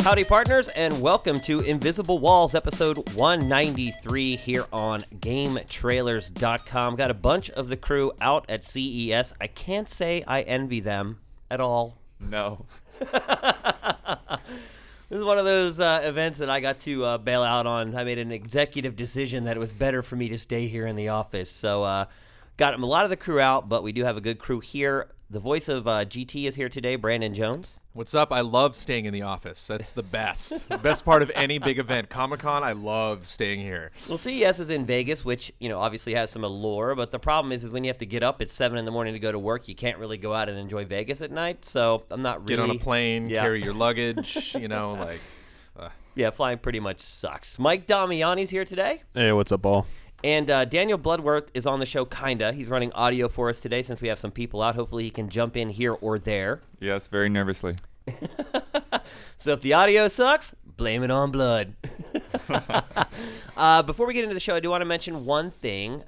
Howdy, partners, and welcome to Invisible Walls, episode 193 here on GameTrailers.com. Got a bunch of the crew out at CES. I can't say I envy them at all. No. This is one of those events that I got to bail out on. I made an executive decision that it was better for me to stay here in the office. So got a lot of the crew out, but we do have a good crew here. The voice of GT is here today, Brandon Jones. What's up? I love staying in the office. That's the best. The best part of any big event. Comic-Con, I love staying here. Well, CES is in Vegas, which, obviously has some allure, but the problem is when you have to get up at 7 in the morning to go to work, you can't really go out and enjoy Vegas at night, so I'm not really... Get on a plane, Yeah. carry your luggage, Yeah, flying pretty much sucks. Mike Damiani's here today. Hey, what's up, all? And Daniel Bloodworth is on the show, kinda. He's running audio for us today since we have some people out. Hopefully he can jump in here or there. Yes, very nervously. So if the audio sucks, blame it on Blood. Before we get into the show, I do want to mention one thing.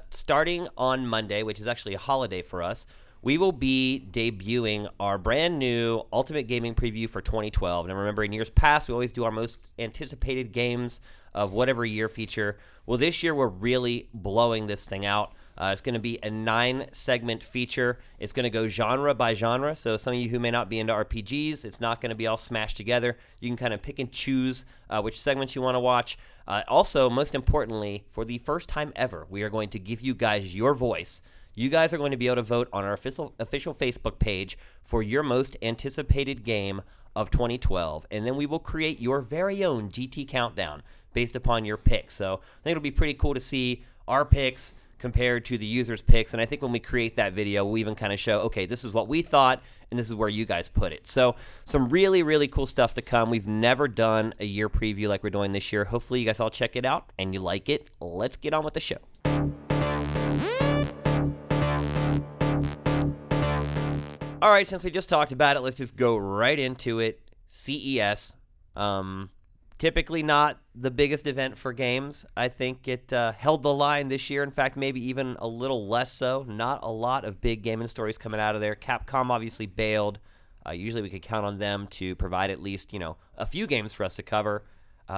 Starting on Monday, which is actually a holiday for us, we will be debuting our brand new Ultimate Gaming Preview for 2012. And remember, in years past, we always do our most anticipated games of whatever year feature. Well, this year, we're really blowing this thing out. It's going to be a 9-segment feature. It's going to go genre by genre. So some of you who may not be into RPGs, it's not going to be all smashed together. You can kind of pick and choose which segments you want to watch. Also, most importantly, for the first time ever, we are going to give you guys your voice. You guys are going to be able to vote on our official Facebook page for your most anticipated game of 2012. And then we will create your very own GT countdown based upon your picks. So I think it'll be pretty cool to see our picks compared to the users' picks. And I think when we create that video, we'll even kind of show, okay, this is what we thought, and this is where you guys put it. So some really, really cool stuff to come. We've never done a year preview like we're doing this year. Hopefully you guys all check it out and you like it. Let's get on with the show. All right, since we just talked about it, let's just go right into it. CES. Typically not the biggest event for games. I think it held the line this year. In fact, maybe even a little less so. Not a lot of big gaming stories coming out of there. Capcom obviously bailed. Usually we could count on them to provide at least, a few games for us to cover.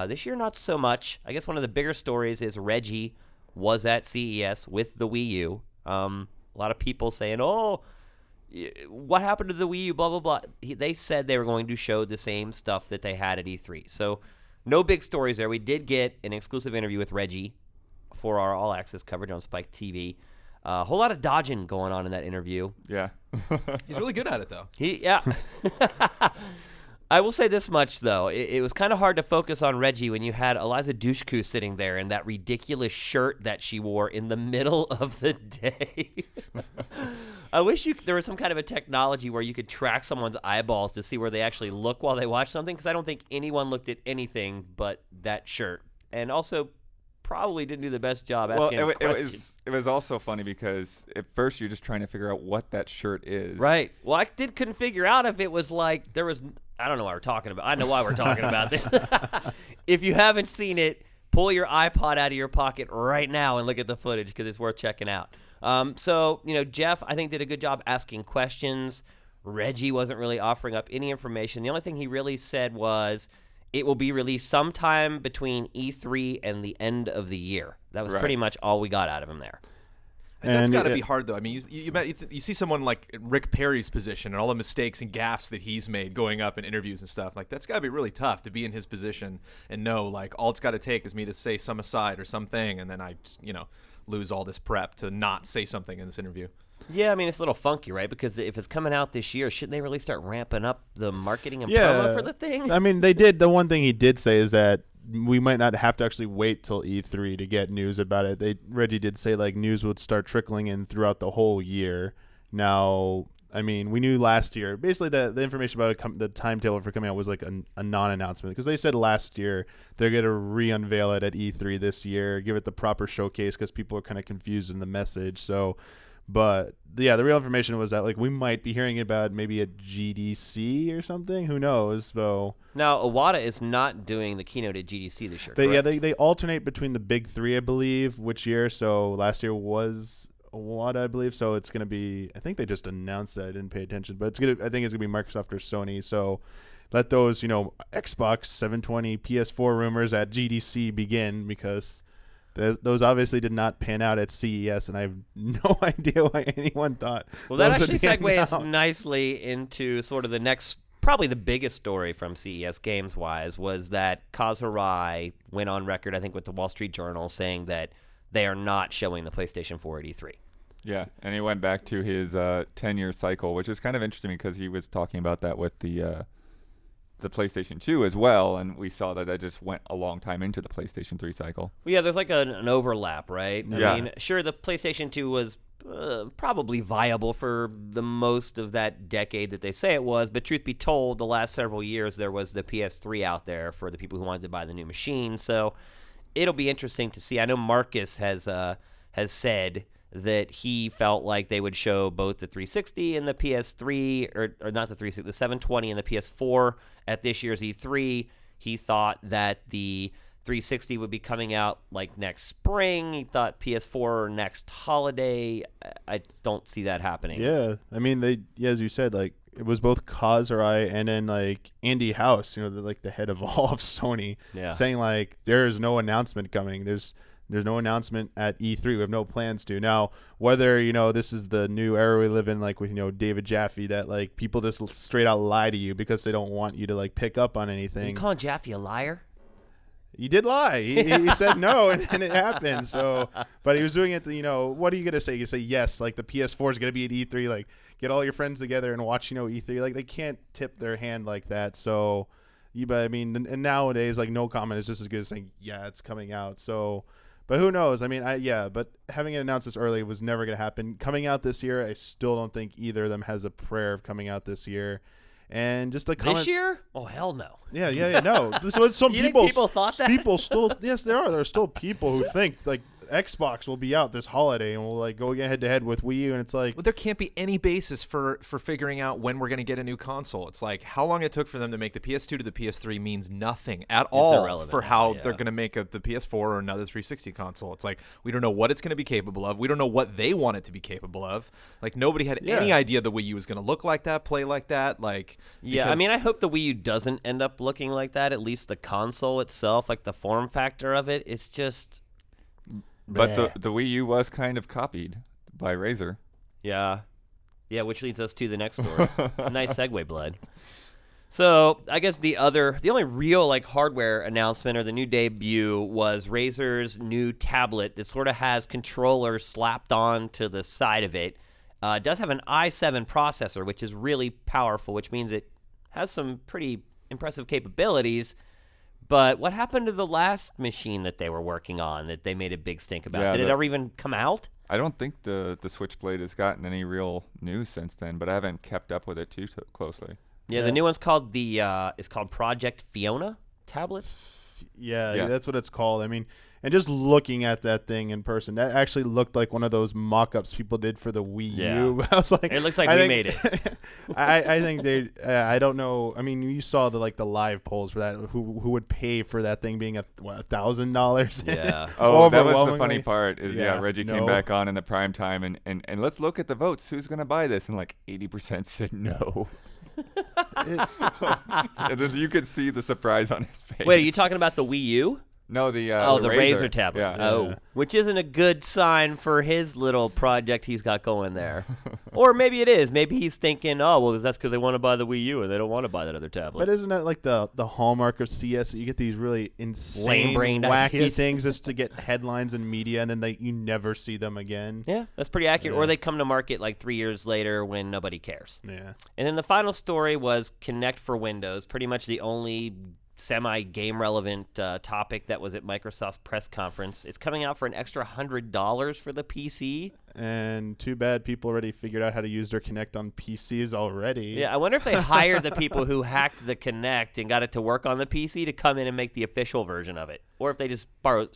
This year, not so much. I guess one of the bigger stories is Reggie was at CES with the Wii U. A lot of people saying, oh, what happened to the Wii U, blah, blah, blah. They said they were going to show the same stuff that they had at E3. So no big stories there. We did get an exclusive interview with Reggie for our All Access coverage on Spike TV. A whole lot of dodging going on in that interview. Yeah. He's really good at it, though. Yeah. I will say this much, though. It was kind of hard to focus on Reggie when you had Eliza Dushku sitting there in that ridiculous shirt that she wore in the middle of the day. I wish there was some kind of a technology where you could track someone's eyeballs to see where they actually look while they watch something, because I don't think anyone looked at anything but that shirt. And also probably didn't do the best job asking him questions. It was also funny because at first you're just trying to figure out what that shirt is. Right. Well, I couldn't figure out if it was like there was... I don't know why we're talking about. I know why we're talking about this. If you haven't seen it, pull your iPod out of your pocket right now and look at the footage because it's worth checking out. So, Jeff, I think, did a good job asking questions. Reggie wasn't really offering up any information. The only thing he really said was it will be released sometime between E3 and the end of the year. That was pretty much all we got out of him there. And that's got to be hard, though. I mean, you see someone like Rick Perry's position and all the mistakes and gaffes that he's made going up in interviews and stuff. Like, that's got to be really tough to be in his position and know, like, all it's got to take is me to say some aside or something, and then I, lose all this prep to not say something in this interview. Yeah, I mean, it's a little funky, right? Because if it's coming out this year, shouldn't they really start ramping up the marketing and promo for the thing? I mean, they did. The one thing he did say is that we might not have to actually wait till E3 to get news about it. Reggie did say, like, news would start trickling in throughout the whole year. Now, I mean, we knew last year. Basically, the information about the timetable for coming out was like a non-announcement, because they said last year they're going to re-unveil it at E3 this year, give it the proper showcase because people are kind of confused in the message. So, but yeah, the real information was that, like, we might be hearing about maybe a GDC or something. Who knows? So now Iwata is not doing the keynote at GDC this year. They alternate between the big three, I believe, which year. So last year was Iwata, I believe. So it's going to be, I think they just announced that. I didn't pay attention, but I think it's going to be Microsoft or Sony. So let those Xbox 720 PS4 rumors at GDC begin, because those obviously did not pan out at CES, and I have no idea why anyone thought. Well, that those actually would be segues announced. nicely into sort of the next, probably the biggest story from CES games-wise, was that Kaz Hirai went on record, I think, with the Wall Street Journal, saying that they are not showing the PlayStation 4 at E3. Yeah, and he went back to his 10-year cycle, which is kind of interesting because he was talking about that with the PlayStation 2 as well, and we saw that just went a long time into the PlayStation 3 cycle. Well, yeah, there's like an overlap, right? Yeah. I mean, sure, the PlayStation 2 was probably viable for the most of that decade that they say it was, but truth be told, the last several years there was the PS3 out there for the people who wanted to buy the new machine, so it'll be interesting to see. I know Marcus has said that he felt like they would show both the 360 and the PS3, or not the 360, the 720 and the PS4 at this year's E3. He thought that the 360 would be coming out like next spring. He thought PS4 next holiday. I don't see that happening. Yeah, I mean, as you said, like, it was both Kaz Hirai and then like Andy House, the head of all of Sony, saying like there is no announcement coming. There's no announcement at E3. We have no plans to. Now, whether, this is the new era we live in, like with, David Jaffe, that like people just straight out lie to you because they don't want you to like pick up on anything. You calling Jaffe a liar? He did lie. He said no, and it happened. So, but he was doing it to, what are you going to say? You say, yes, like the PS4 is going to be at E3. Like, get all your friends together and watch, E3. Like, they can't tip their hand like that. So, but I mean, and nowadays, like, no comment is just as good as saying, yeah, it's coming out. So, but who knows? I mean, but having it announced this early was never going to happen. Coming out this year, I still don't think either of them has a prayer of coming out this year. And just like this year? Oh, hell no. Yeah, no. So some You think people thought that? People still, yes, there are. There are still people who think like Xbox will be out this holiday and will like go head to head with Wii U, and it's like, Well, there can't be any basis for figuring out when we're going to get a new console. It's like how long it took for them to make the PS2 to the PS3 means nothing at all irrelevant for now, how yeah. they're going to make the PS4 or another 360 console. It's like we don't know what it's going to be capable of. We don't know what they want it to be capable of. Like nobody had any idea the Wii U was going to look like that, play like that. Like Yeah, I mean, I hope the Wii U doesn't end up looking like that. At least the console itself, like the form factor of it, it's just. But the Wii U was kind of copied by Razer. Yeah, which leads us to the next story. Nice segue, Blood. So I guess the only real like hardware announcement or the new debut was Razer's new tablet that sort of has controllers slapped on to the side of it. It does have an i7 processor, which is really powerful, which means it has some pretty impressive capabilities. But what happened to the last machine that they were working on that they made a big stink about? Yeah, Did it ever even come out? I don't think the Switchblade has gotten any real news since then, but I haven't kept up with it too closely. Yeah, the new one's called it's called Project Fiona tablet. Yeah, that's what it's called. I mean, and just looking at that thing in person, that actually looked like one of those mock-ups people did for the Wii U. I was like, It looks like we made it. I think they. I don't know. I mean, you saw the live polls for that. Who would pay for that thing being $1,000? Yeah. Oh, that was the funny part. Is Reggie came no. back on in the prime time and let's look at the votes. Who's gonna buy this? And like 80% said no. And then you could see the surprise on his face. Wait, are you talking about the Wii U? No, the Razer tablet. Yeah. Oh, which isn't a good sign for his little project he's got going there. Or maybe it is. Maybe he's thinking, oh, well, that's because they want to buy the Wii U and they don't want to buy that other tablet. But isn't that like the hallmark of CS? You get these really insane, Lame-brained wacky ideas. things just to get headlines and media, and then you never see them again. Yeah, that's pretty accurate. Yeah. Or they come to market like 3 years later when nobody cares. Yeah. And then the final story was Kinect for Windows, pretty much the only semi-game relevant topic that was at Microsoft's press conference. It's coming out for an extra $100 for the PC. And too bad people already figured out how to use their Kinect on PCs already. Yeah, I wonder if they hired the people who hacked the Kinect and got it to work on the PC to come in and make the official version of it. Or if they just borrowed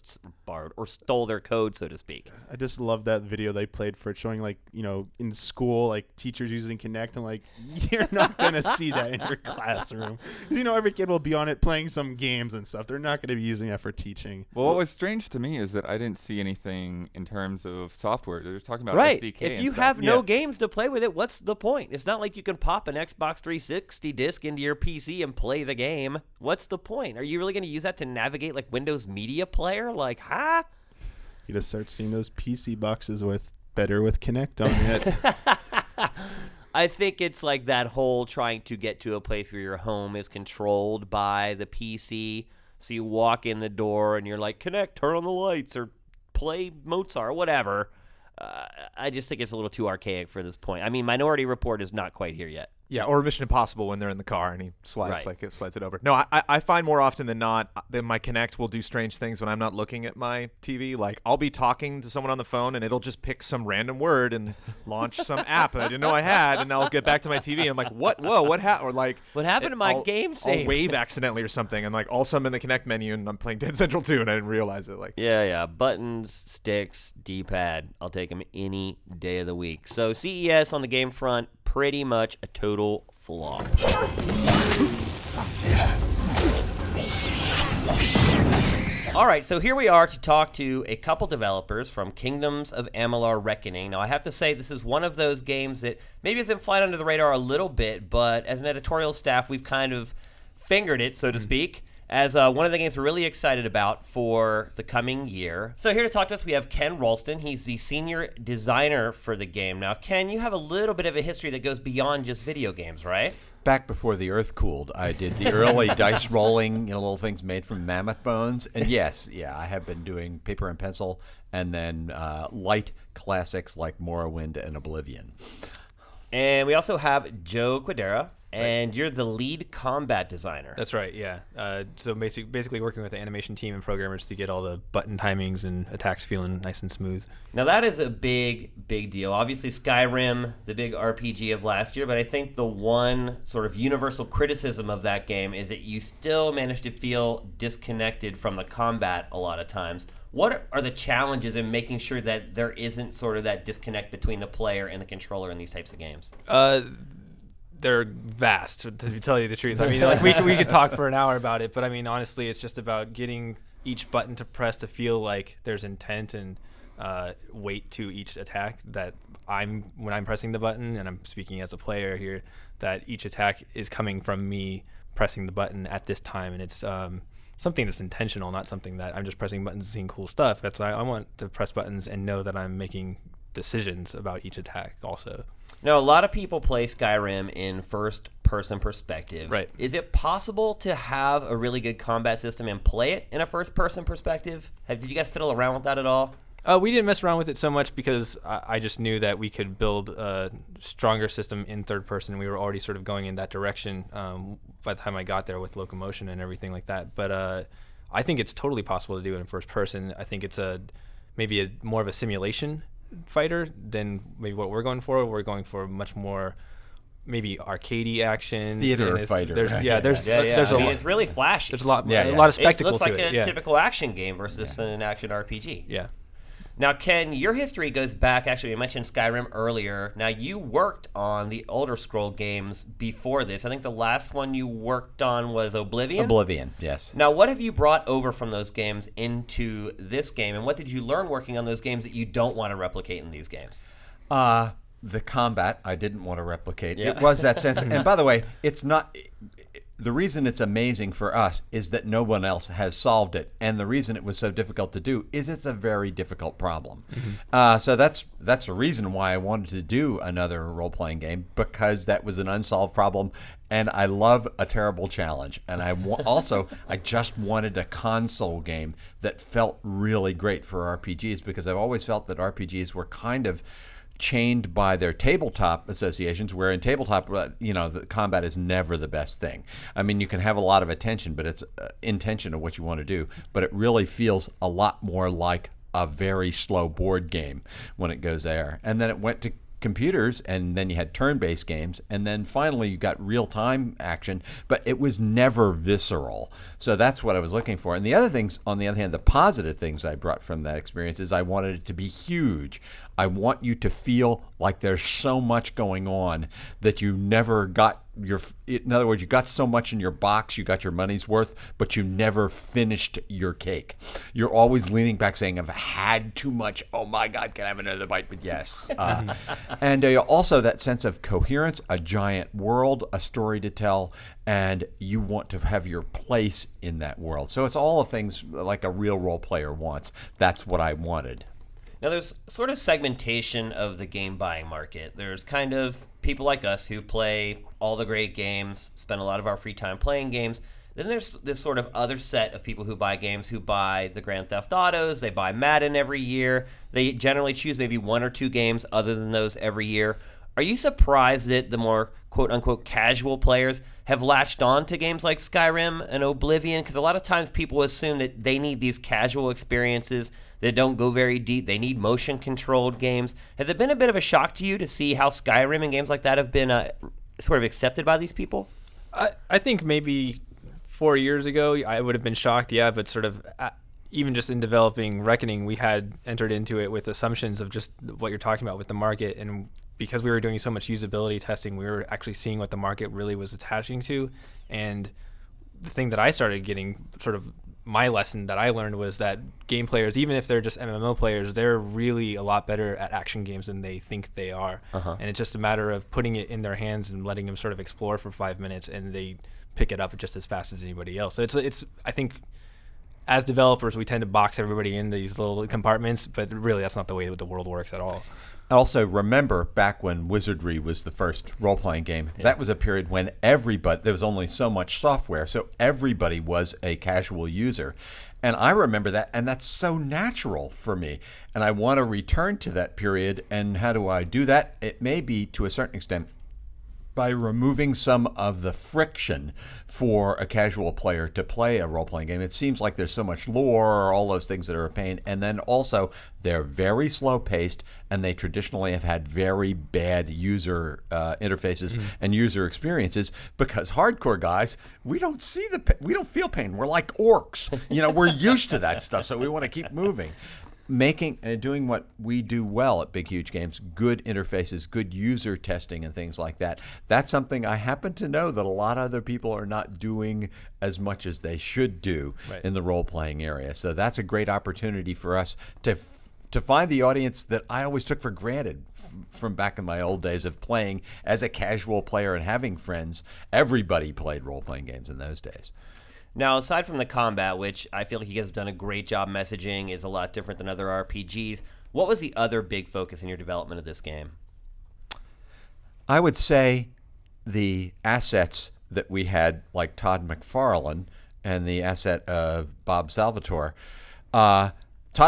or stole their code, so to speak. I just love that video they played for it, showing in school, like teachers using Kinect. I'm like, you're not going to see that in your classroom. Every kid will be on it playing some games and stuff. They're not going to be using that for teaching. Well, what was strange to me is that I didn't see anything in terms of software. There's talking about Right. SDK If and you stuff. have no games to play with it, what's the point? It's not like you can pop an Xbox 360 disc into your PC and play the game. What's the point? Are you really going to use that to navigate like Windows Media Player? Like, huh? You just start seeing those PC boxes with Kinect on it. I think it's like that whole trying to get to a place where your home is controlled by the PC. So you walk in the door and you're like, Kinect, turn on the lights or play Mozart, whatever. I just think it's a little too archaic for this point. I mean, Minority Report is not quite here yet. Yeah, or Mission Impossible when they're in the car and he slides Right. slides it over. No, I find more often than not that my Kinect will do strange things when I'm not looking at my TV. Like I'll be talking to someone on the phone and it'll just pick some random word and launch some app that I didn't know I had, and I'll get back to my TV and I'm like, what? Whoa, what happened? Or like, What happened to my game save? I'll wave accidentally or something, and like all of a sudden I'm in the Kinect menu and I'm playing Dead Central 2 and I didn't realize it. Like, Yeah. Buttons, sticks, D-pad. I'll take them any day of the week. So CES on the game front, pretty much a total flop. All right, so here we are to talk to a couple developers from Kingdoms of Amalur Reckoning. Now, I have to say this is one of those games that maybe has been flying under the radar a little bit, but as an editorial staff, we've kind of fingered it, so to speak, as one of the games we're really excited about for the coming year. So here to talk to us, we have Ken Ralston. He's the senior designer for the game. Now, Ken, you have a little bit of a history that goes beyond just video games, right? Back before the earth cooled, I did the early dice rolling, little things made from mammoth bones. And yes, I have been doing paper and pencil, and then light classics like Morrowind and Oblivion. And we also have Joe Quadera, and you're the lead combat designer. That's right, yeah. So basically working with the animation team and programmers to get all the button timings and attacks feeling nice and smooth. Now that is a big deal. Obviously Skyrim, the big RPG of last year, but I think the one sort of universal criticism of that game is that you still manage to feel disconnected from the combat a lot of times. What are the challenges in making sure that there isn't sort of that disconnect between the player and the controller in these types of games? They're vast, to tell you the truth. I mean, like we could talk for an hour about it, but I mean, honestly, it's just about getting each button to press to feel like there's intent and weight to each attack. That when I'm pressing the button, and I'm speaking as a player here, that each attack is coming from me pressing the button at this time, and it's something that's intentional, not something that I'm just pressing buttons and seeing cool stuff. I want to press buttons and know that I'm making decisions about each attack also. Now, a lot of people play Skyrim in first-person perspective. Right. Is it possible to have a really good combat system and play it in a first-person perspective? Did you guys fiddle around with that at all? We didn't mess around with it so much because I just knew that we could build a stronger system in third person. We were already sort of going in that direction by the time I got there with locomotion and everything like that. But I think it's totally possible to do it in first person. I think it's maybe more of a simulation fighter than maybe what we're going for. We're going for much more maybe arcadey action. Theater fighter. There's right? there's I mean, it's really flashy. There's a lot Yeah, a yeah. lot of spectacle It looks to like it. a typical action game versus an action RPG. Yeah. Now, Ken, your history goes back, actually, we mentioned Skyrim earlier. Now, you worked on the Elder Scroll games before this. I think the last one you worked on was Oblivion? Oblivion, yes. Now, what have you brought over from those games into this game, and what did you learn working on those games that you don't want to replicate in these games? The combat I didn't want to replicate. Yeah. It was that sense. And by the way, it's not. The reason it's amazing for us is that no one else has solved it, and the reason it was so difficult to do is it's a very difficult problem. So that's the reason why I wanted to do another role-playing game, because that was an unsolved problem, and I love a terrible challenge. And I just wanted a console game that felt really great for RPGs, because I've always felt that RPGs were kind of chained by their tabletop associations, where in tabletop, the combat is never the best thing. I mean, you can have a lot of attention, but it's intention of what you want to do. But it really feels a lot more like a very slow board game when it goes there. And then it went to computers, and then you had turn-based games, and then finally you got real-time action, but it was never visceral. So that's what I was looking for. And the other things, on the other hand, the positive things I brought from that experience is I wanted it to be huge. I want you to feel like there's so much going on that you never got in other words, you got so much in your box, you got your money's worth, but you never finished your cake. You're always leaning back saying, I've had too much. Oh my God, can I have another bite? But yes. And also that sense of coherence, a giant world, a story to tell, and you want to have your place in that world. So it's all the things like a real role player wants. That's what I wanted. Now, there's sort of segmentation of the game buying market. There's kind of people like us who play all the great games, spend a lot of our free time playing games. Then there's this sort of other set of people who buy games, who buy the Grand Theft Autos, they buy Madden every year. They generally choose maybe one or two games other than those every year. Are you surprised that the more quote-unquote casual players have latched on to games like Skyrim and Oblivion? Because a lot of times people assume that they need these casual experiences that don't go very deep. They need motion-controlled games. Has it been a bit of a shock to you to see how Skyrim and games like that have been sort of accepted by these people? I think maybe 4 years ago I would have been shocked, yeah, but sort of even just in developing Reckoning, we had entered into it with assumptions of just what you're talking about with the market, and because we were doing so much usability testing, we were actually seeing what the market really was attaching to. And the thing that I started getting, sort of my lesson that I learned, was that game players, even if they're just MMO players, they're really a lot better at action games than they think they are. And it's just a matter of putting it in their hands and letting them sort of explore for 5 minutes, and they pick it up just as fast as anybody else. So it's I think as developers, we tend to box everybody in these little compartments, but really that's not the way that the world works at all. Also, remember back when Wizardry was the first role-playing game, that was a period when there was only so much software, so everybody was a casual user. And I remember that, and that's so natural for me. And I want to return to that period, and how do I do that? It may be, to a certain extent, by removing some of the friction for a casual player to play a role-playing game. It seems like there's so much lore, all those things that are a pain, and then also they're very slow-paced, and they traditionally have had very bad user interfaces and user experiences, because hardcore guys, we don't feel pain. We're like orcs. We're used to that stuff, so we want to keep moving. Doing what we do well at Big Huge Games, good interfaces, good user testing and things like that. That's something I happen to know that a lot of other people are not doing as much as they should do in the role-playing area. So that's a great opportunity for us to find the audience that I always took for granted from back in my old days of playing as a casual player and having friends. Everybody played role-playing games in those days. Now, aside from the combat, which I feel like you guys have done a great job messaging, is a lot different than other RPGs, what was the other big focus in your development of this game? I would say the assets that we had, like Todd McFarlane and the asset of Bob Salvatore. Todd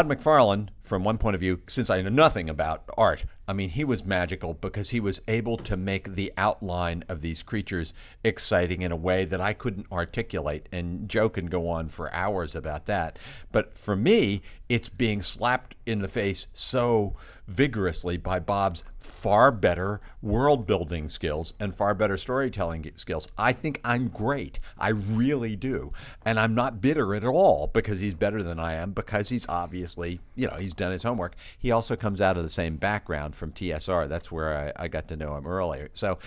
McFarlane, from one point of view, since I know nothing about art, he was magical because he was able to make the outline of these creatures exciting in a way that I couldn't articulate. And Joe can go on for hours about that. But for me, it's being slapped in the face so vigorously by Bob's far better world-building skills and far better storytelling skills. I think I'm great. I really do. And I'm not bitter at all because he's better than I am, because he's obviously, he's done his homework. He also comes out of the same background from TSR. That's where I got to know him earlier. So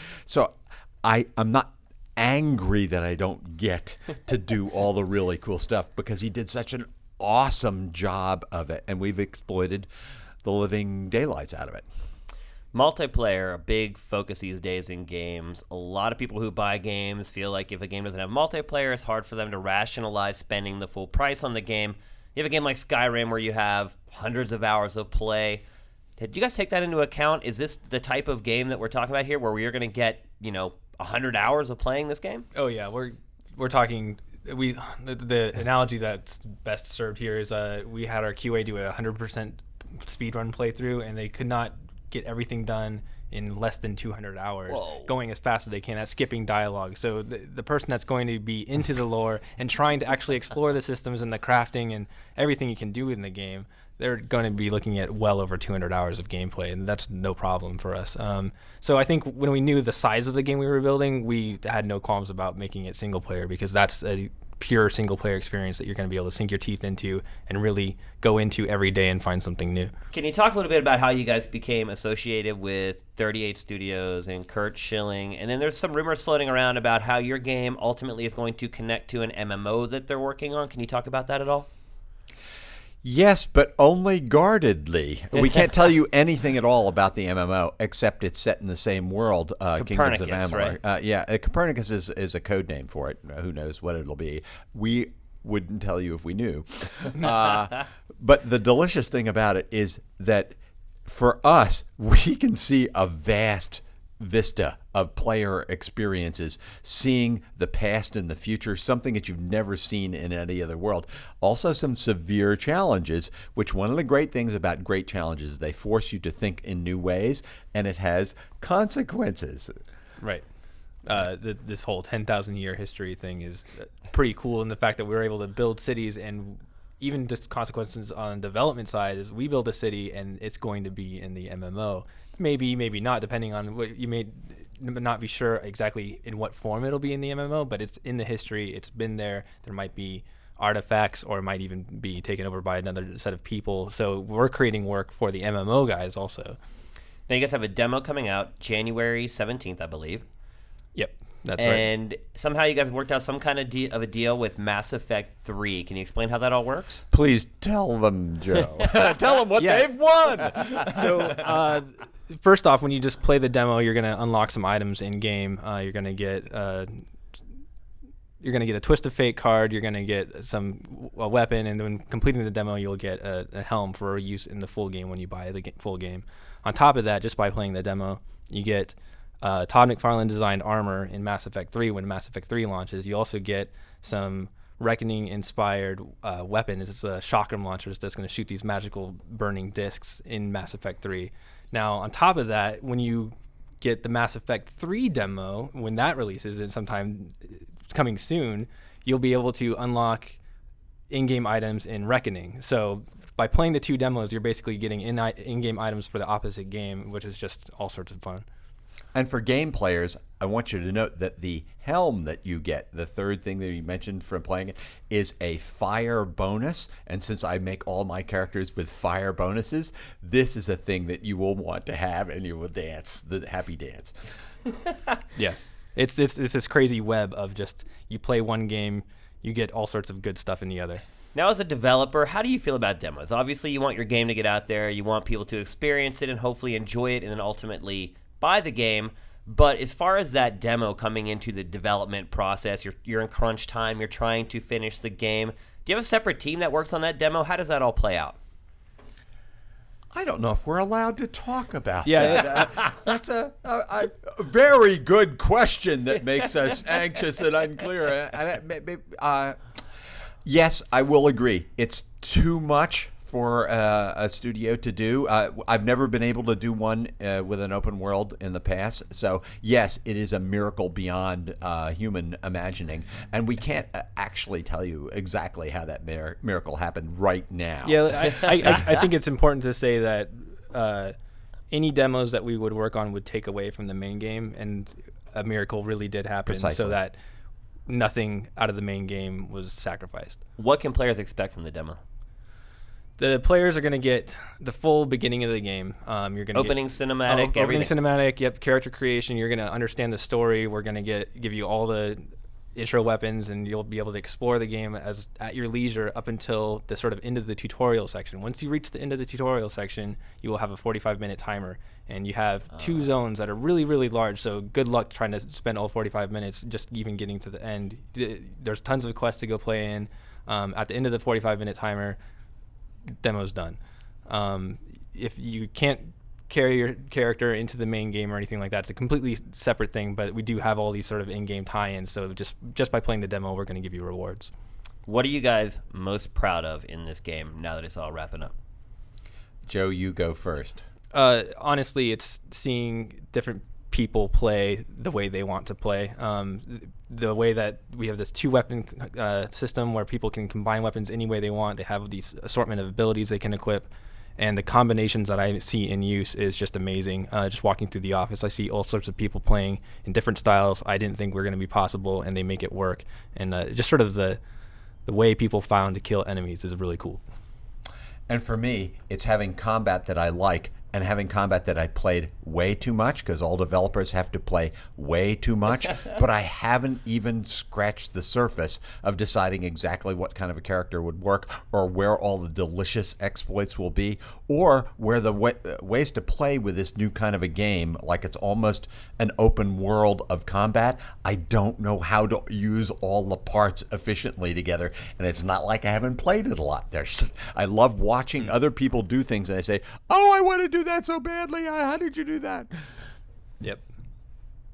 I'm not angry that I don't get to do all the really cool stuff, because he did such an awesome job of it, and we've exploited the living daylights out of it. Multiplayer, a big focus these days in games. A lot of people who buy games feel like if a game doesn't have multiplayer, it's hard for them to rationalize spending the full price on the game. You have a game like Skyrim where you have hundreds of hours of play. Did you guys take that into account? Is this the type of game that we're talking about here, where we're going to get 100 hours of playing this game? Oh yeah, we're talking. The analogy that's best served here is we had our QA do a 100% speedrun playthrough, and they could not get everything done in less than 200 hours. Whoa. Going as fast as they can, that's skipping dialogue. So the person that's going to be into the lore and trying to actually explore the systems and the crafting and everything you can do in the game, they're going to be looking at well over 200 hours of gameplay, and that's no problem for us. So I think when we knew the size of the game we were building, we had no qualms about making it single player, because that's a pure single player experience that you're going to be able to sink your teeth into and really go into every day and find something new. Can you talk a little bit about how you guys became associated with 38 Studios and Kurt Schilling? And then there's some rumors floating around about how your game ultimately is going to connect to an MMO that they're working on. Can you talk about that at all? Yes, but only guardedly. We can't tell you anything at all about the MMO except it's set in the same world, Kingdoms of Amalur. Right? Copernicus is a code name for it. Who knows what it'll be? We wouldn't tell you if we knew. But the delicious thing about it is that for us, we can see a vast vista of player experiences, seeing the past and the future, something that you've never seen in any other world. Also some severe challenges, which one of the great things about great challenges is they force you to think in new ways, and it has consequences. Right. This whole 10,000 year history thing is pretty cool in the fact that we were able to build cities, and even just consequences on the development side is we build a city and it's going to be in the MMO. Maybe not, depending on what you may not be sure exactly in what form it'll be in the MMO, but it's in the history. It's been there. There might be artifacts, or it might even be taken over by another set of people. So we're creating work for the MMO guys also. Now you guys have a demo coming out January 17th, I believe. Yep, that's right. And somehow you guys worked out some kind of of a deal with Mass Effect 3. Can you explain how that all works? Please tell them, Joe. Tell them what they've won. So first off, when you just play the demo, you're going to unlock some items in game. You're going to get a Twist of Fate card. You're going to get a weapon, and when completing the demo, you'll get a helm for use in the full game when you buy the full game. On top of that, just by playing the demo, you get Todd McFarlane designed armor in Mass Effect 3 when Mass Effect 3 launches. You also get some Reckoning-inspired weapons. It's a chakram launcher that's going to shoot these magical burning discs in Mass Effect 3. Now, on top of that, when you get the Mass Effect 3 demo, when that releases, and sometime coming soon, you'll be able to unlock in-game items in Reckoning. So by playing the two demos, you're basically getting in-game items for the opposite game, which is just all sorts of fun. And for game players, I want you to note that the helm that you get, the third thing that you mentioned from playing it, is a fire bonus. And since I make all my characters with fire bonuses, this is a thing that you will want to have, and you will dance, the happy dance. Yeah. It's this crazy web of just, you play one game, you get all sorts of good stuff in the other. Now, as a developer, how do you feel about demos? Obviously, you want your game to get out there. You want people to experience it and hopefully enjoy it and then ultimately buy the game. But as far as that demo coming into the development process, you're in crunch time, you're trying to finish the game. Do you have a separate team that works on that demo? How does that all play out? I don't know if we're allowed to talk about that. That's a very good question that makes us anxious and unclear. Yes, I will agree. It's too much for a studio to do. I've never been able to do one with an open world in the past. So, yes, it is a miracle beyond human imagining. And we can't actually tell you exactly how that miracle happened right now. Yeah, I think it's important to say that any demos that we would work on would take away from the main game, and a miracle really did happen. Precisely. So that nothing out of the main game was sacrificed. What can players expect from the demo? The players are going to get the full beginning of the game. You're going to opening cinematic, opening everything. Cinematic. Yep, character creation. You're going to understand the story. We're going to give you all the intro weapons, and you'll be able to explore the game at your leisure up until the sort of end of the tutorial section. Once you reach the end of the tutorial section, you will have a 45-minute timer, and you have two zones that are really, really large. So good luck trying to spend all 45 minutes just even getting to the end. There's tons of quests to go play in. At the end of the 45-minute timer, demo's done. If you can't carry your character into the main game or anything like that, it's a completely separate thing, but we do have all these sort of in-game tie-ins, so just by playing the demo, we're going to give you rewards. What are you guys most proud of in this game now that it's all wrapping up? Joe, you go first. Honestly, it's seeing different people play the way they want to play. The way that we have this 2-weapon system where people can combine weapons any way they want. They have these assortment of abilities they can equip, And the combinations that I see in use is just amazing. Just walking through the office, I see all sorts of people playing in different styles I didn't think were going to be possible, and they make it work. And just sort of the way people found to kill enemies is really cool. And for me, it's having combat that I like and having combat that I played way too much, because all developers have to play way too much, but I haven't even scratched the surface of deciding exactly what kind of a character would work, or where all the delicious exploits will be, or where the ways to play with this new kind of a game, like it's almost an open world of combat. I don't know how to use all the parts efficiently together, and it's not like I haven't played it a lot. I love watching other people do things, and I say, oh, I want to do that so badly. How did you do that? Yep.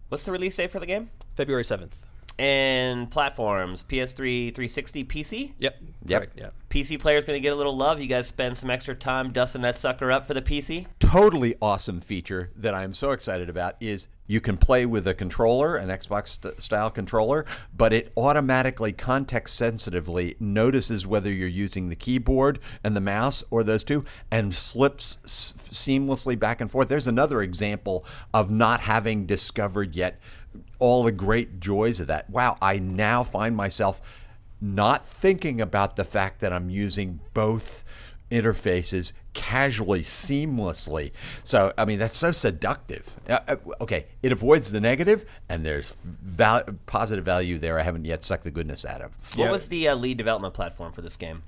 What's the release date for the game? February 7th. And platforms, PS3, 360, PC? Yep. Yep. Correct, yeah. PC players going to get a little love. You guys spend some extra time dusting that sucker up for the PC? Totally awesome feature that I'm so excited about is you can play with a controller, an Xbox-style controller, but it automatically, context-sensitively notices whether you're using the keyboard and the mouse or those two, and slips seamlessly back and forth. There's another example of not having discovered yet all the great joys of that. Wow, I now find myself not thinking about the fact that I'm using both interfaces casually, seamlessly. So, I mean, that's so seductive. Okay, it avoids the negative, and there's positive value there I haven't yet sucked the goodness out of. What was the lead development platform for this game?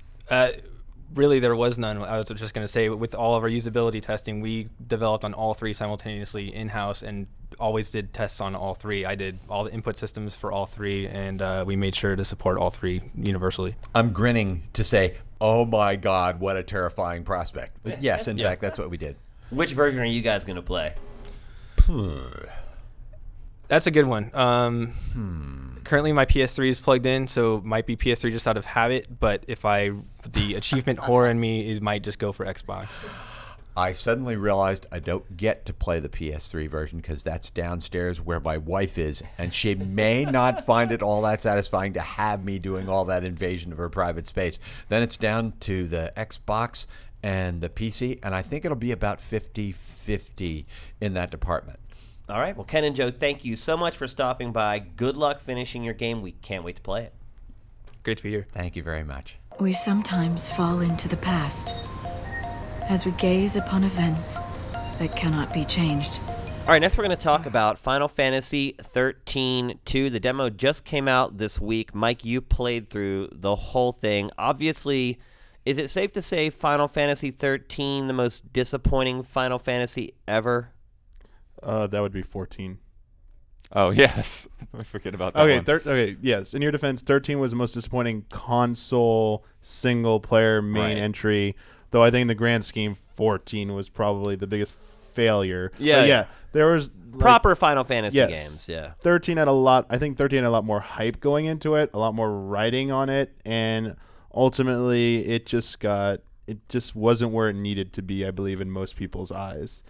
Really, there was none. I was just going to say, with all of our usability testing, we developed on all three simultaneously in-house and always did tests on all three. I did all the input systems for all three, and we made sure to support all three universally. I'm grinning to say, oh my God, what a terrifying prospect. But yes, in fact, that's what we did. Which version are you guys going to play? That's a good one. Currently, my PS3 is plugged in, so it might be PS3 just out of habit. But if the achievement whore in me might just go for Xbox. I suddenly realized I don't get to play the PS3 version because that's downstairs where my wife is, and she may not find it all that satisfying to have me doing all that invasion of her private space. Then it's down to the Xbox and the PC, and I think it'll be about 50-50 in that department. All right. Well, Ken and Joe, thank you so much for stopping by. Good luck finishing your game. We can't wait to play it. Great to be here. Thank you very much. We sometimes fall into the past as we gaze upon events that cannot be changed. All right, next we're going to talk about Final Fantasy 13-2. The demo just came out this week. Mike, you played through the whole thing. Obviously, is it safe to say Final Fantasy 13, the most disappointing Final Fantasy ever? That would be 14. Oh, yes. I forget about that one. Okay, yes. In your defense, 13 was the most disappointing console single-player main entry, though I think in the grand scheme, 14 was probably the biggest failure. Yeah. There was proper Final Fantasy games, yeah. 13 had a lot. I think 13 had a lot more hype going into it, a lot more writing on it, and ultimately it just wasn't where it needed to be, I believe, in most people's eyes.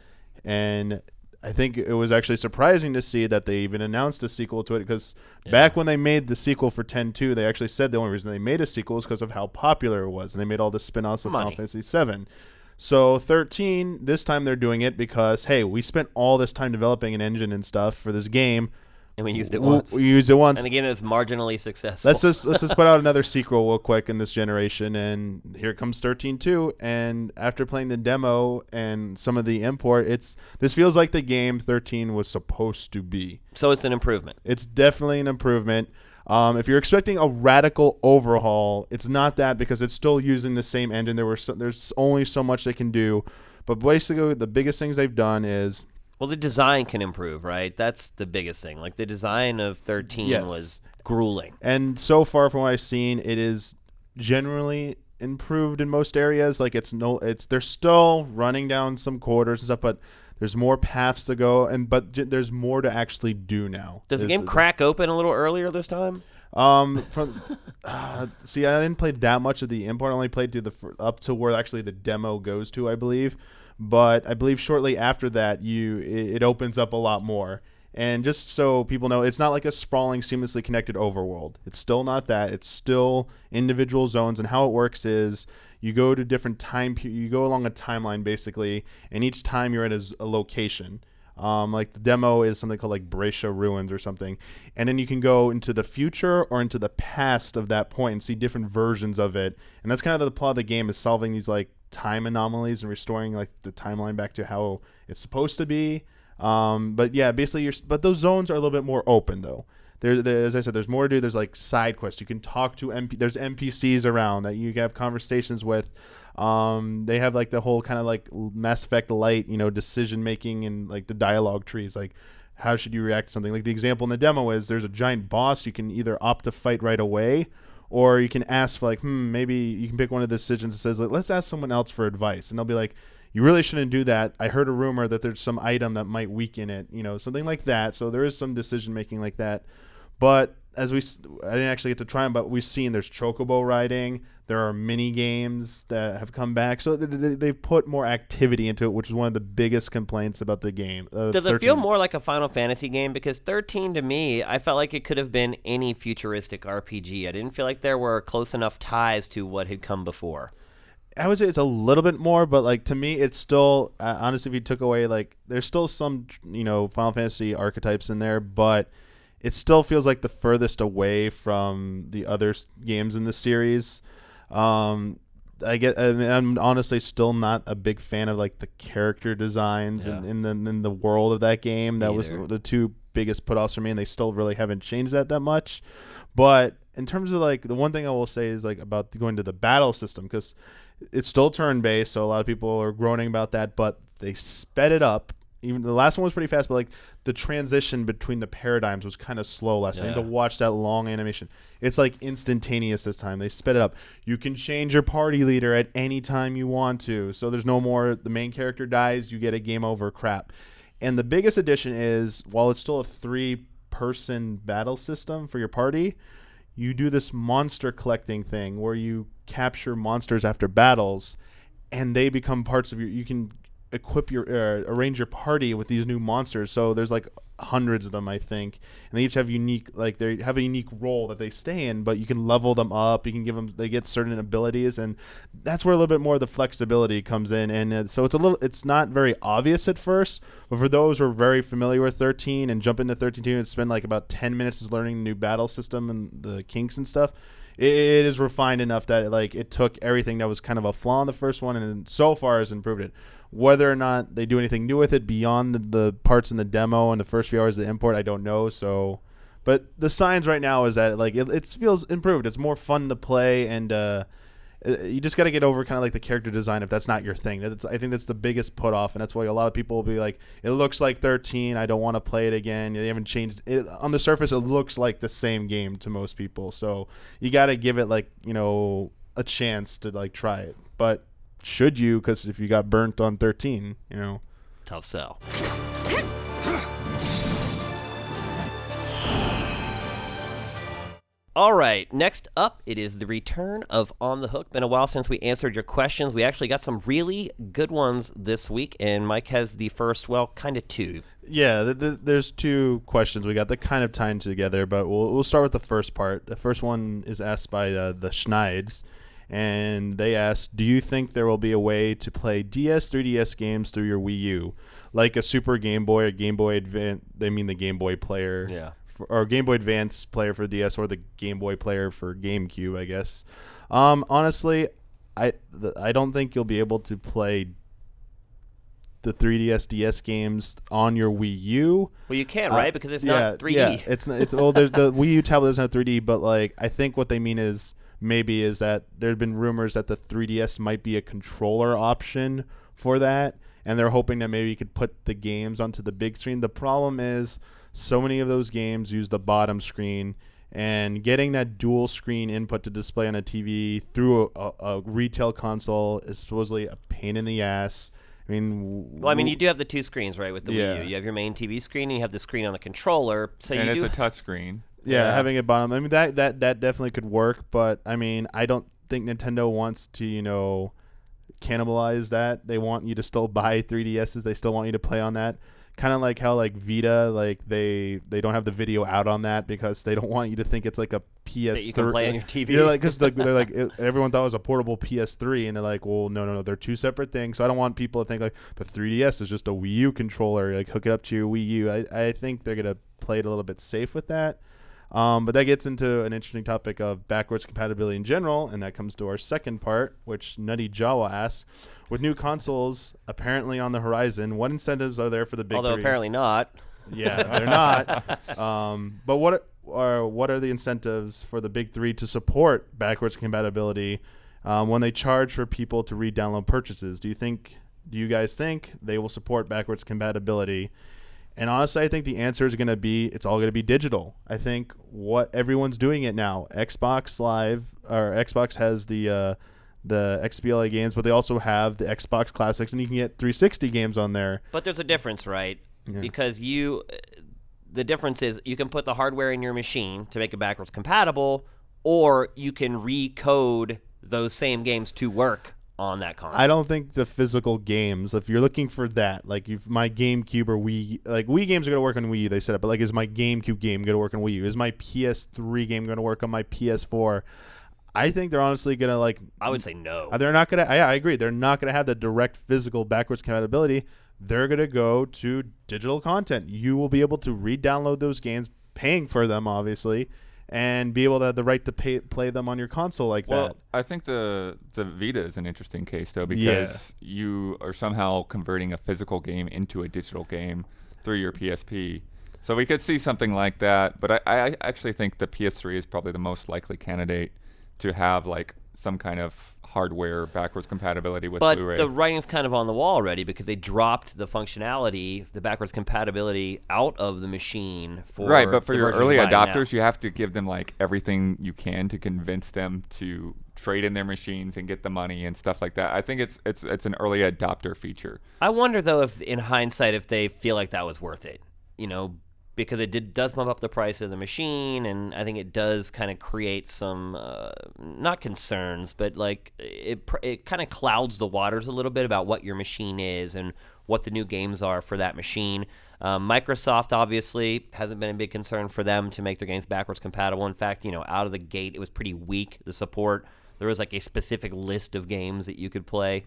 And I think it was actually surprising to see that they even announced a sequel to it, because back when they made the sequel for 10-2, they actually said the only reason they made a sequel is because of how popular it was, and they made all the spin-offs of Final Fantasy 7. So 13, this time they're doing it because, hey, we spent all this time developing an engine and stuff for this game. And we used it once. We used it once. And again, it was marginally successful. Let's just put out another sequel real quick in this generation, and here comes 13-2. And after playing the demo and some of the import, this feels like the game 13 was supposed to be. So it's an improvement. It's definitely an improvement. If you're expecting a radical overhaul, it's not that, because it's still using the same engine. There's only so much they can do, but basically the biggest things they've done is, well, the design can improve, right? That's the biggest thing. Like, the design of 13 was grueling. And so far from what I've seen, it is generally improved in most areas. Like, they're still running down some corridors and stuff, but there's more paths to go, but there's more to actually do now. Does the game crack open a little earlier this time? See, I didn't play that much of the import. I only played up to where actually the demo goes to, I believe. But I believe shortly after that, it opens up a lot more. And just so people know, it's not like a sprawling, seamlessly connected overworld. It's still not that. It's still individual zones. And how it works is you go to different you go along a timeline basically, and each time you're at a location. Like the demo is something called like Brescia Ruins or something. And then you can go into the future or into the past of that point and see different versions of it. And that's kind of the plot of the game, is solving these like time anomalies and restoring like the timeline back to how it's supposed to be. But yeah, basically but those zones are a little bit more open though. There, as I said, there's more to do. There's like side quests. You can talk to there's NPCs around that you can have conversations with. They have like the whole kind of like Mass Effect light, decision making and like the dialogue trees. Like, how should you react to something? Like the example in the demo is there's a giant boss. You can either opt to fight right away, or you can ask for like, maybe you can pick one of the decisions that says like, let's ask someone else for advice, and they'll be like, you really shouldn't do that. I heard a rumor that there's some item that might weaken it, something like that. So there is some decision making like that. But I didn't actually get to try them, but we've seen there's chocobo riding. There are mini games that have come back. So they've put more activity into it, which is one of the biggest complaints about the game. Does it 13. feel more like a Final Fantasy game? Because 13 to me, I felt like it could have been any futuristic RPG. I didn't feel like there were close enough ties to what had come before. I would say it's a little bit more, but like to me, it's still honestly, if you took away like, there's still some Final Fantasy archetypes in there, but it still feels like the furthest away from the other games in the series. I'm honestly still not a big fan of like the character designs and in the world of that game. That was the two biggest put-offs for me, and they still really haven't changed that much. But in terms of like the one thing I will say is like about going to the battle system, because it's still turn-based, so a lot of people are groaning about that, but they sped it up. Even the last one was pretty fast, but like the transition between the paradigms was kind of slow last time. To watch that long animation, it's like instantaneous this time. They sped it up. You can change your party leader at any time you want to, so there's no more the main character dies, you get a game over crap. And the biggest addition is, while it's still a 3-person battle system for your party, you do this monster collecting thing where you capture monsters after battles, and they become parts of you can equip arrange your party with these new monsters. So there's like hundreds of them, I think, and they each have they have a unique role that they stay in, but you can level them up. You can they get certain abilities, and that's where a little bit more of the flexibility comes in. And so it's not very obvious at first, but for those who are very familiar with 13 and jump into 13 and spend like about 10 minutes learning the new battle system and the kinks and stuff, it is refined enough that it took everything that was kind of a flaw in the first one and so far has improved it. Whether or not they do anything new with it beyond the parts in the demo and the first few hours of the import, I don't know. So, but the signs right now is that it feels improved. It's more fun to play, and you just got to get over kind of like the character design if that's not your thing. I think that's the biggest put off, and that's why a lot of people will be like, it looks like 13. I don't want to play it again. They haven't changed it. On the surface, it looks like the same game to most people. So you got to give it a chance to try it. But should you? Because if you got burnt on 13, tough sell. All right, next up, it is the return of On the Hook. Been a while since we answered your questions. We actually got some really good ones this week, and Mike has the first, kind of two. Yeah, there's two questions we got that kind of tied together, but we'll start with the first part. The first one is asked by the Schneids, and they asked, do you think there will be a way to play DS, 3DS games through your Wii U? Like a Super Game Boy or Game Boy Advance, they mean the Game Boy player. Yeah. Or Game Boy Advance player for DS, or the Game Boy player for GameCube, I guess. Honestly, I don't think you'll be able to play the 3DS DS games on your Wii U. Well, you can, right? Because it's not 3D. Yeah, it's there's the Wii U tablet doesn't have 3D, but I think what they mean is that there have been rumors that the 3DS might be a controller option for that, and they're hoping that maybe you could put the games onto the big screen. The problem is, so many of those games use the bottom screen, and getting that dual screen input to display on a TV through a retail console is supposedly a pain in the ass. I mean, you do have the two screens, right, with the Wii U. You have your main TV screen, and you have the screen on the controller. So and it's a touch screen. Yeah, having it bottom. I mean, that definitely could work, but I mean, I don't think Nintendo wants to, cannibalize that. They want you to still buy 3DSs. They still want you to play on that. kind of like how like Vita, like they don't have the video out on that because they don't want you to think it's like a PS3 that you can play on your TV. Yeah, like because they're like everyone thought it was a portable PS3, and they're like, well, no, they're two separate things. So I don't want people to think like the 3DS is just a Wii U controller. Like hook it up to your Wii U. I think they're gonna play it a little bit safe with that. But that gets into an interesting topic of backwards compatibility in general, and that comes to our second part, which Nutty Jawa asks, with new consoles apparently on the horizon, what incentives are there for the big Although three? apparently not. Yeah, they're not. But what are the incentives for the big three to support backwards compatibility when they charge for people to re-download purchases? Do you guys think they will support backwards compatibility? And honestly, I think the answer is going to be it's all going to be digital. I think what everyone's doing it now. Xbox Live or Xbox has the XBLA games, but they also have the Xbox Classics, and you can get 360 games on there. But there's a difference, right? Yeah. Because the difference is you can put the hardware in your machine to make it backwards compatible, or you can recode those same games to work on that console. I don't think the physical games, if you're looking for that, like if my GameCube or Wii, like Wii games are going to work on Wii U, they said it, but like is my GameCube game going to work on Wii U? Is my PS3 game going to work on my PS4? I think they're honestly going to like... I would say no. They're not going to... I agree. They're not going to have the direct physical backwards compatibility. They're going to go to digital content. You will be able to re-download those games, paying for them, obviously, and be able to have the right to play them on your console like that. Well, I think the Vita is an interesting case, though, because you are somehow converting a physical game into a digital game through your PSP. So we could see something like that, but I actually think the PS3 is probably the most likely candidate to have like some kind of hardware backwards compatibility with Blu-ray. But the writing's kind of on the wall already because they dropped the functionality, the backwards compatibility, out of the machine for right. But for the your versions early we're buying now. adopters, you have to give them like everything you can to convince them to trade in their machines and get the money and stuff like that. I think it's an early adopter feature. I wonder though if in hindsight if they feel like that was worth it, because it does bump up the price of the machine, and I think it does kind of create some not concerns, but like it kind of clouds the waters a little bit about what your machine is and what the new games are for that machine. Microsoft obviously hasn't been a big concern for them to make their games backwards compatible. In fact, out of the gate, it was pretty weak, the support. There was like a specific list of games that you could play.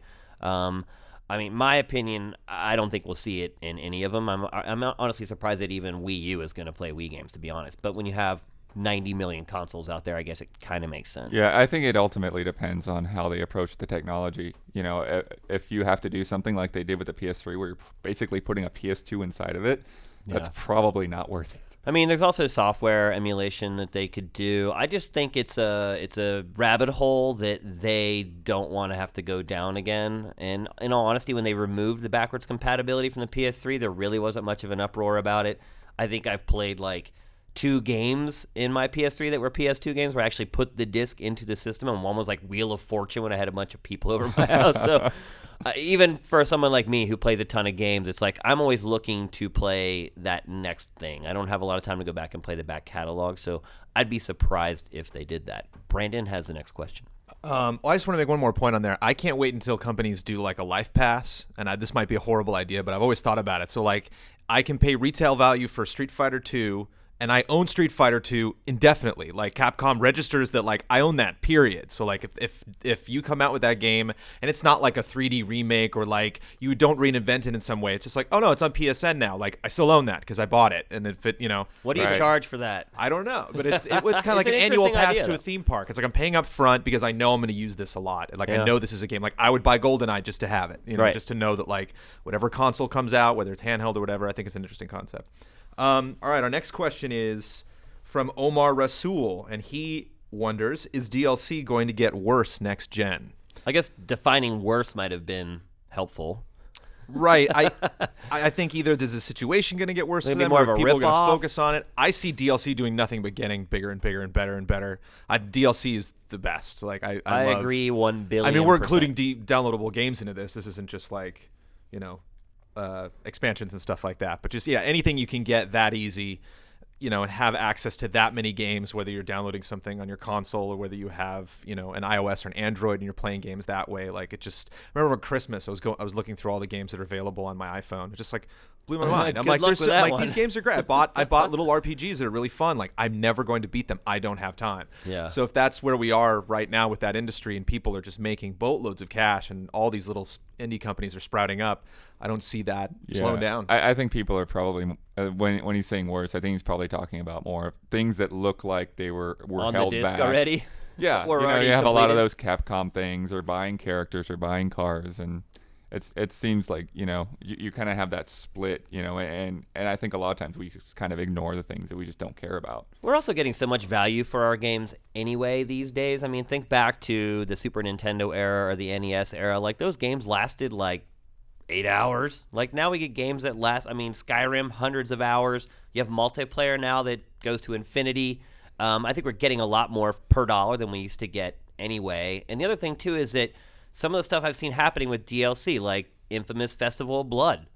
I mean, my opinion, I don't think we'll see it in any of them. I'm honestly surprised that even Wii U is going to play Wii games, to be honest. But when you have 90 million consoles out there, I guess it kind of makes sense. Yeah, I think it ultimately depends on how they approach the technology. If you have to do something like they did with the PS3, where you're basically putting a PS2 inside of it, that's probably not worth it. I mean, there's also software emulation that they could do. I just think it's a rabbit hole that they don't want to have to go down again. And in all honesty, when they removed the backwards compatibility from the PS3, there really wasn't much of an uproar about it. I think I've played like 2 games in my PS3 that were PS2 games where I actually put the disc into the system, and one was like Wheel of Fortune when I had a bunch of people over my house. So even for someone like me who plays a ton of games, it's like I'm always looking to play that next thing. I don't have a lot of time to go back and play the back catalog, so I'd be surprised if they did that. Brandon has the next question. I just want to make one more point on there. I can't wait until companies do like a life pass, and this might be a horrible idea, but I've always thought about it. So like I can pay retail value for Street Fighter 2, and I own Street Fighter 2 indefinitely. Like Capcom registers that like I own that, period. So like if you come out with that game and it's not like a 3D remake or like you don't reinvent it in some way, it's just like, oh no, it's on PSN now. Like I still own that because I bought it. And if it, What do you charge for that? I don't know, but it's kind of like an annual pass idea, to though. a theme park. It's like I'm paying up front because I know I'm going to use this a lot. And like I know this is a game. Like I would buy GoldenEye just to have it, Right. just to know that like whatever console comes out, whether it's handheld or whatever, I think it's an interesting concept. All right, our next question is from Omar Rasul, and he wonders, is DLC going to get worse next gen? I guess defining worse might have been helpful. Right. I think either there's a situation going to get worse for Maybe them, more or of a people are going to rip-off. focus on it. I see DLC doing nothing but getting bigger and bigger and better and better. DLC is the best. Like I love, agree 1 billion. I mean, we're including downloadable games into this. This isn't just like, expansions and stuff like that. But just anything you can get that easy, and have access to that many games, whether you're downloading something on your console or whether you have, an iOS or an Android and you're playing games that way. Like it just, I remember on Christmas, I was looking through all the games that are available on my iPhone. It's just like, Blew my mind. I'm Good like, luck with that one. these games are great. I bought little RPGs that are really fun. Like, I'm never going to beat them. I don't have time. Yeah. So if that's where we are right now with that industry, and people are just making boatloads of cash, and all these little indie companies are sprouting up, I don't see that slowing down. I think people are probably when he's saying worse, I think he's probably talking about more things that look like they were on held the disc back already. Yeah, Or you already have a lot of completed. those Capcom things, or buying characters, or buying cars, and it seems like you kind of have that split, and I think a lot of times we just kind of ignore the things that we just don't care about. We're also getting so much value for our games anyway these days. I mean, think back to the Super Nintendo era or the NES era. Like, those games lasted like 8 hours. Like, now we get games that last, Skyrim, hundreds of hours. You have multiplayer now that goes to infinity. I think we're getting a lot more per dollar than we used to get anyway. And the other thing, too, is that some of the stuff I've seen happening with DLC, like Infamous Festival of Blood,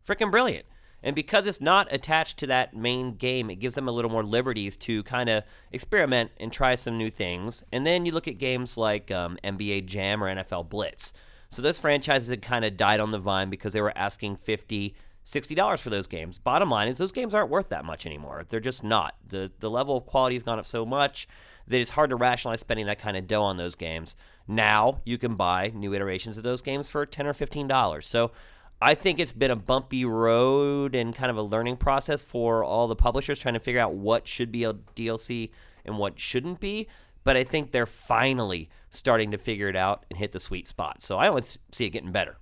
freaking brilliant. And because it's not attached to that main game, it gives them a little more liberties to kind of experiment and try some new things. And then you look at games like NBA Jam or NFL Blitz. So those franchises had kind of died on the vine because they were asking $50, $60 for those games. Bottom line is those games aren't worth that much anymore. They're just not. The level of quality has gone up so much that it's hard to rationalize spending that kind of dough on those games. Now you can buy new iterations of those games for $10 or $15. So I think it's been a bumpy road and kind of a learning process for all the publishers trying to figure out what should be a DLC and what shouldn't be. But I think they're finally starting to figure it out and hit the sweet spot. So I don't see it getting better.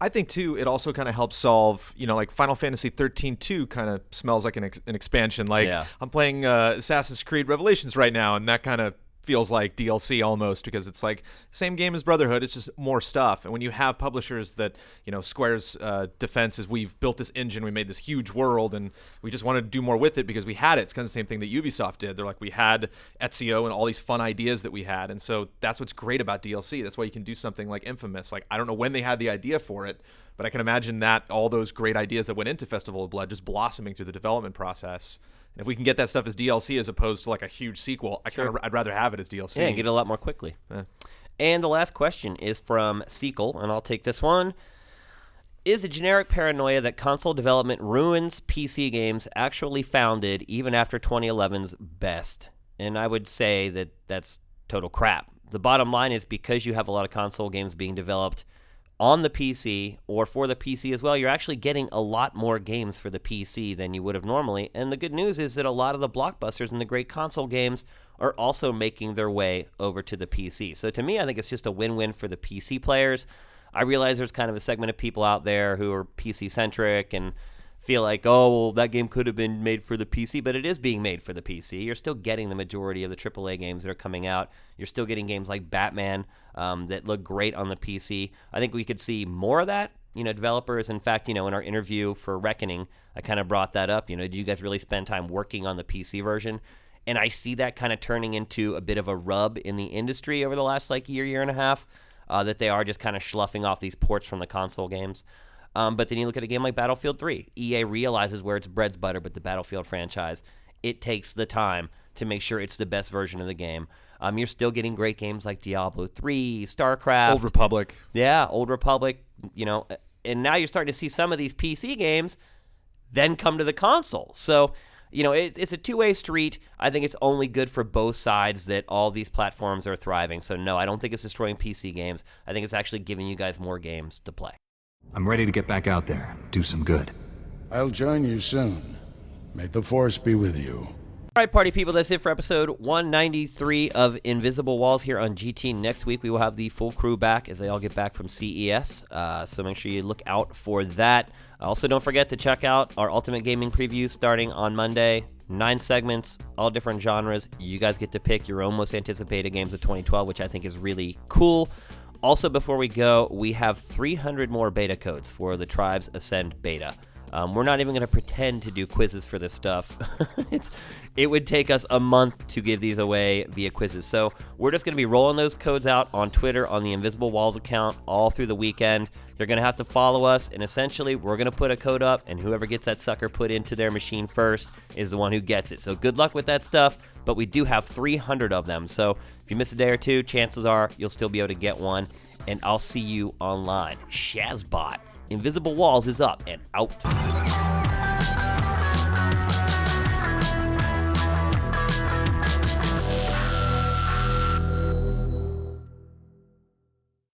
I think, too, it also kind of helps solve, like Final Fantasy 13-2 kind of smells like an expansion. Like, Yeah. I'm playing Assassin's Creed Revelations right now, and that kind of feels like DLC almost, because it's like same game as Brotherhood, it's just more stuff. And when you have publishers that, Square's defense is, we've built this engine, we made this huge world, and we just wanted to do more with it because we had it. It's kind of the same thing that Ubisoft did. They're like, we had Ezio and all these fun ideas that we had. And so that's what's great about DLC. That's why you can do something like Infamous. Like, I don't know when they had the idea for it, but I can imagine that all those great ideas that went into Festival of Blood just blossoming through the development process. And if we can get that stuff as DLC as opposed to like a huge sequel, I'd rather have it as DLC. Yeah, get it a lot more quickly. Yeah. And the last question is from Sequel, and I'll take this one. Is the generic paranoia that console development ruins PC games actually founded even after 2011's best? And I would say that that's total crap. The bottom line is, because you have a lot of console games being developed on the PC or for the PC as well, you're actually getting a lot more games for the PC than you would have normally. And the good news is that a lot of the blockbusters and the great console games are also making their way over to the PC. So to me, I think it's just a win-win for the PC players. I realize there's kind of a segment of people out there who are PC-centric and feel like, oh, well, that game could have been made for the PC, but it is being made for the PC. You're still getting the majority of the AAA games that are coming out. You're still getting games like Batman that look great on the PC. I think we could see more of that. Developers, in fact, in our interview for Reckoning, I kind of brought that up. Do you guys really spend time working on the PC version? And I see that kind of turning into a bit of a rub in the industry over the last year and a half, that they are just kind of sloughing off these ports from the console games. But then you look at a game like Battlefield 3. EA realizes where its bread's butter, but the Battlefield franchise, it takes the time to make sure it's the best version of the game. You're still getting great games like Diablo 3, StarCraft. Old Republic. Yeah, Old Republic, and now you're starting to see some of these PC games then come to the console. So, it's a two-way street. I think it's only good for both sides that all these platforms are thriving. So, no, I don't think it's destroying PC games. I think it's actually giving you guys more games to play. I'm ready to get back out there, do some good. I'll join you soon. May the Force be with you. All right, party people, that's it for episode 193 of Invisible Walls here on GT. Next week, we will have the full crew back as they all get back from CES. So make sure you look out for that. Also, don't forget to check out our Ultimate Gaming preview starting on Monday. 9 segments, all different genres. You guys get to pick your own most anticipated games of 2012, which I think is really cool. Also, before we go, we have 300 more beta codes for the Tribes Ascend beta. We're not even going to pretend to do quizzes for this stuff. It would take us a month to give these away via quizzes. So we're just going to be rolling those codes out on Twitter on the Invisible Walls account all through the weekend. You're going to have to follow us, and essentially we're going to put a code up, and whoever gets that sucker put into their machine first is the one who gets it. So good luck with that stuff, but we do have 300 of them. So if you miss a day or two, chances are you'll still be able to get one, and I'll see you online. Shazbot Invisible Walls is up and out.